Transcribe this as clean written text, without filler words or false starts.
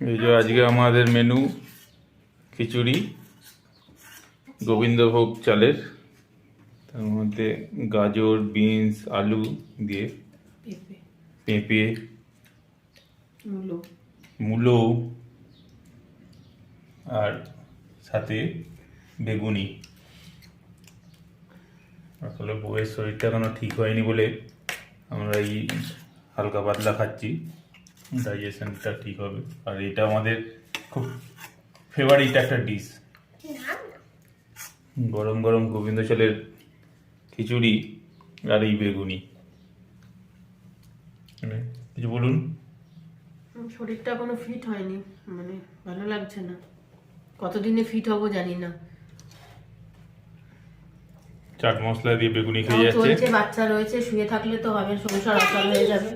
এই যে আজকে আমাদের মেনু খিচুড়ি গোবিন্দভোগ চালের, তার মধ্যে গাজর, বিনস, আলু দিয়ে, পেঁপে, মূলো আর সাথে বেগুনি। আসলে বউয়ের শরীরটা এখনো ঠিক হয়নি বলে আমরা এই হালকা পাতলা খাচ্ছি, ডাইজেশনটা ঠিক হবে। আর এটা আমাদের খুব ফেভারিট একটা ডিশ, গরম গরম গোবিন্দ চালের খিচুড়ি আর এই বেগুনি। কিছু বলুন। শরীরটা এখনো ফিট হয়নি, মানে ভালো লাগছে না, কতদিনে ফিট হবো জানি না। চাট মশলা দিয়ে বেগুনি খেয়ে যাচ্ছে। বাচ্চা রয়েছে, শুয়ে থাকলে তো হবে, সংসার অচল হয়ে যাবে।